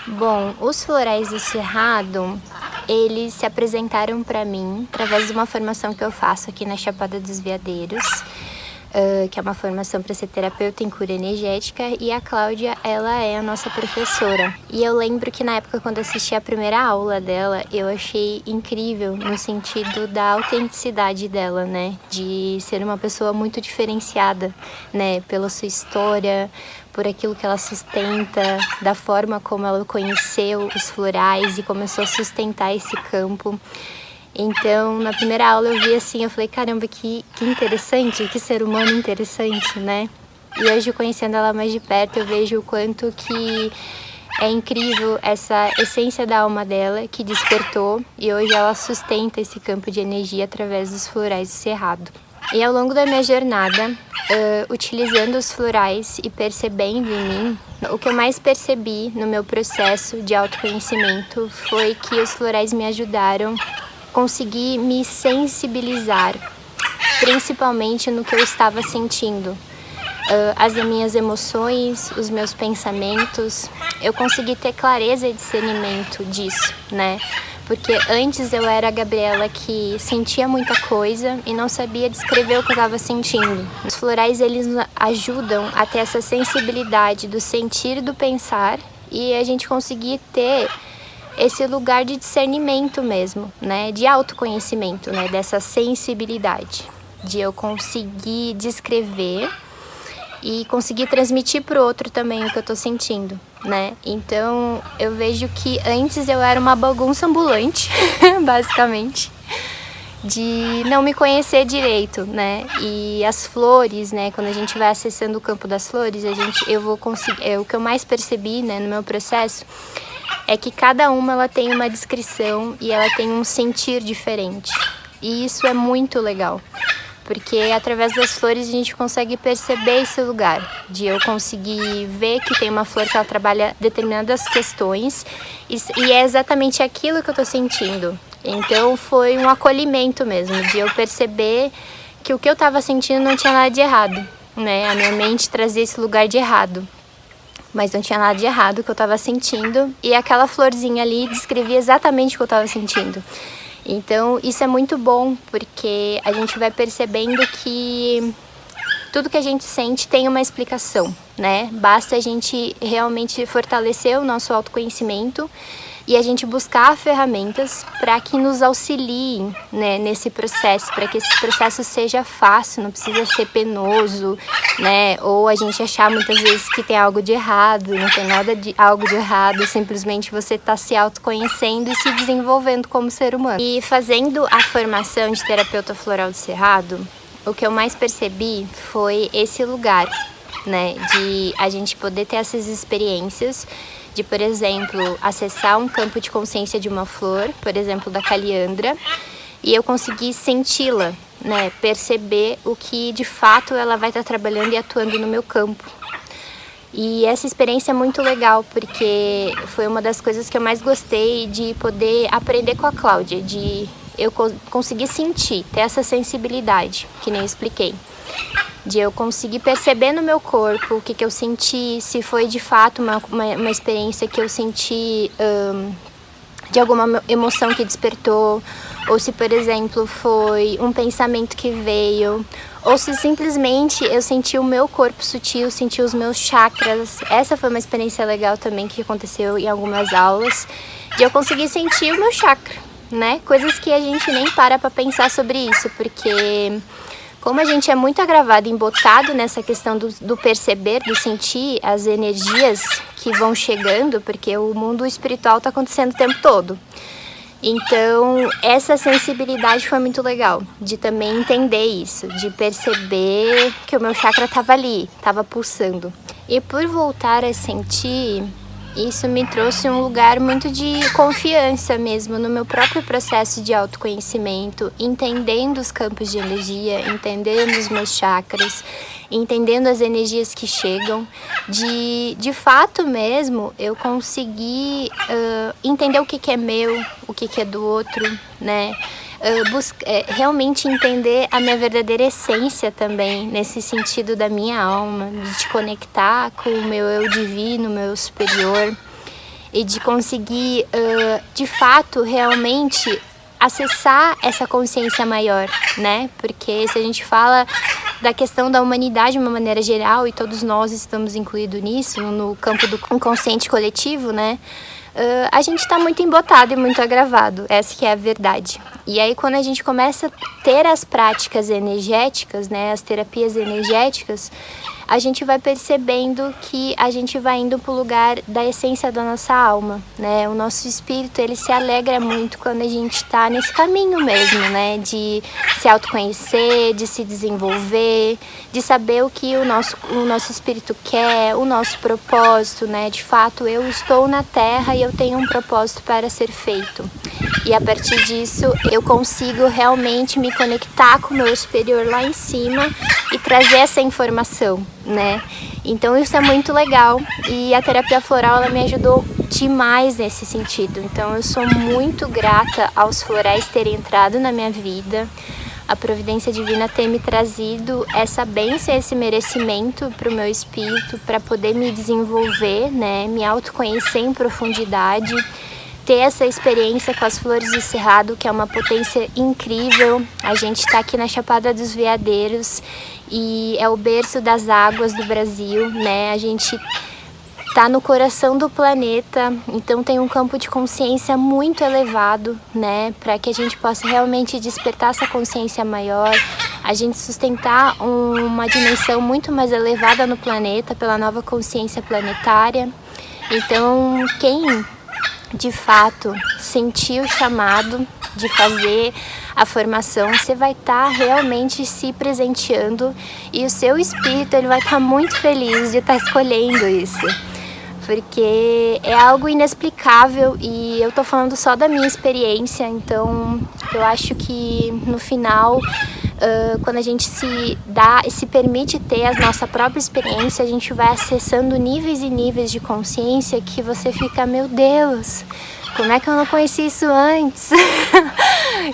Bom, os florais do Cerrado, eles se apresentaram para mim através de uma formação que eu faço aqui na Chapada dos Veadeiros, que é uma formação para ser terapeuta em cura energética, e a Cláudia, ela é a nossa professora. E eu lembro que na época, quando assisti a primeira aula dela, eu achei incrível no sentido da autenticidade dela, né? De ser uma pessoa muito diferenciada, né? Pela sua história, por aquilo que ela sustenta, da forma como ela conheceu os florais e começou a sustentar esse campo. Então, na primeira aula eu vi assim, eu falei, caramba, que interessante, que ser humano interessante, né? E hoje, conhecendo ela mais de perto, eu vejo o quanto que é incrível essa essência da alma dela, que despertou, e hoje ela sustenta esse campo de energia através dos florais do Cerrado. E ao longo da minha jornada, utilizando os florais e percebendo em mim, o que eu mais percebi no meu processo de autoconhecimento foi que os florais me ajudaram conseguir me sensibilizar, principalmente no que eu estava sentindo. As minhas emoções, os meus pensamentos, eu consegui ter clareza e discernimento disso, né? Porque antes eu era a Gabriela que sentia muita coisa e não sabia descrever o que eu estava sentindo. Os florais, eles ajudam a ter essa sensibilidade do sentir e do pensar, e a gente conseguir ter esse lugar de discernimento mesmo, né? De autoconhecimento, né? Dessa sensibilidade, de eu conseguir descrever e conseguir transmitir pro outro também o que eu tô sentindo, né? Então, eu vejo que antes eu era uma bagunça ambulante, basicamente, de não me conhecer direito, né? E as flores, né? Quando a gente vai acessando o campo das flores, eu vou conseguir, o que eu mais percebi, né, no meu processo, é que cada uma ela tem uma descrição e ela tem um sentir diferente. E isso é muito legal, porque através das flores a gente consegue perceber esse lugar, de eu conseguir ver que tem uma flor que ela trabalha determinadas questões e é exatamente aquilo que eu tô sentindo. Então foi um acolhimento mesmo, de eu perceber que o que eu tava sentindo não tinha nada de errado, né? A minha mente trazia esse lugar de errado, mas não tinha nada de errado o que eu tava sentindo, e aquela florzinha ali descrevia exatamente o que eu tava sentindo. Então isso é muito bom, porque a gente vai percebendo que tudo que a gente sente tem uma explicação, né? Basta a gente realmente fortalecer o nosso autoconhecimento e a gente buscar ferramentas para que nos auxiliem, né, nesse processo, para que esse processo seja fácil, não precisa ser penoso, né? Ou a gente achar muitas vezes que tem algo de errado, não tem nada de algo de errado, simplesmente você está se autoconhecendo e se desenvolvendo como ser humano. E fazendo a formação de terapeuta floral do Cerrado, o que eu mais percebi foi esse lugar, né, de a gente poder ter essas experiências, de, por exemplo, acessar um campo de consciência de uma flor, por exemplo, da caliandra, e eu conseguir senti-la, né, perceber o que de fato ela vai estar trabalhando e atuando no meu campo. E essa experiência é muito legal, porque foi uma das coisas que eu mais gostei de poder aprender com a Cláudia, de eu conseguir sentir, ter essa sensibilidade, que nem eu expliquei. De eu conseguir perceber no meu corpo o que eu senti, se foi de fato uma experiência que eu senti de alguma emoção que despertou, ou se, por exemplo, foi um pensamento que veio, ou se simplesmente eu senti o meu corpo sutil, senti os meus chakras. Essa foi uma experiência legal também que aconteceu em algumas aulas, de eu conseguir sentir o meu chakra, né? Coisas que a gente nem para pensar sobre isso, porque como a gente é muito agravado e embotado nessa questão do perceber, do sentir as energias que vão chegando, porque o mundo espiritual está acontecendo o tempo todo. Então, essa sensibilidade foi muito legal, de também entender isso, de perceber que o meu chakra estava ali, estava pulsando. E por voltar a sentir, isso me trouxe um lugar muito de confiança mesmo no meu próprio processo de autoconhecimento, entendendo os campos de energia, entendendo os meus chakras, entendendo as energias que chegam, de fato mesmo eu consegui entender o que é meu, o que é do outro, né? Realmente entender a minha verdadeira essência também, nesse sentido da minha alma, de te conectar com o meu eu divino, meu superior. e de conseguir, de fato, realmente acessar essa consciência maior, né? Porque se a gente fala da questão da humanidade de uma maneira geral, e todos nós estamos incluídos nisso, no campo do inconsciente coletivo, né? A gente está muito embotado e muito agravado, essa que é a verdade. E aí quando a gente começa a ter as práticas energéticas, né, as terapias energéticas, a gente vai percebendo que a gente vai indo para o lugar da essência da nossa alma, né? O nosso espírito, ele se alegra muito quando a gente está nesse caminho mesmo, né? De se autoconhecer, de se desenvolver, de saber o que o nosso espírito quer, o nosso propósito, né? De fato, eu estou na Terra e eu tenho um propósito para ser feito. E a partir disso, eu consigo realmente me conectar com o meu superior lá em cima e trazer essa informação, né? Então isso é muito legal e a terapia floral, ela me ajudou demais nesse sentido. Então eu sou muito grata aos florais terem entrado na minha vida, a providência divina ter me trazido essa bênção, esse merecimento para o meu espírito, para poder me desenvolver, né? Me autoconhecer em profundidade, ter essa experiência com as flores do Cerrado, que é uma potência incrível. A gente está aqui na Chapada dos Veadeiros e é o berço das águas do Brasil, né? A gente está no coração do planeta, então tem um campo de consciência muito elevado, né? Para que a gente possa realmente despertar essa consciência maior, a gente sustentar uma dimensão muito mais elevada no planeta pela nova consciência planetária. Então, quem de fato sentir o chamado de fazer a formação, você vai estar realmente se presenteando e o seu espírito, ele vai estar muito feliz de estar escolhendo isso, porque é algo inexplicável e eu tô falando só da minha experiência. Então eu acho que no final, quando a gente se permite ter a nossa própria experiência, a gente vai acessando níveis e níveis de consciência que você fica, meu Deus, como é que eu não conheci isso antes?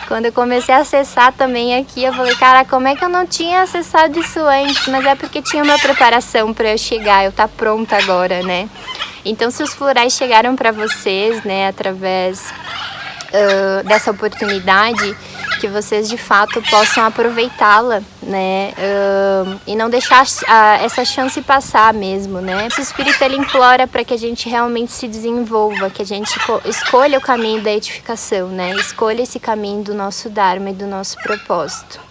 Quando eu comecei a acessar também aqui, eu falei, cara, como é que eu não tinha acessado isso antes? Mas é porque tinha uma preparação para eu chegar, eu tá pronta agora, né? Então, se os florais chegaram para vocês, né, através dessa oportunidade, que vocês de fato possam aproveitá-la, né, e não deixar essa chance passar mesmo, né. Esse espírito, ele implora para que a gente realmente se desenvolva, que a gente escolha o caminho da edificação, né, escolha esse caminho do nosso Dharma e do nosso propósito.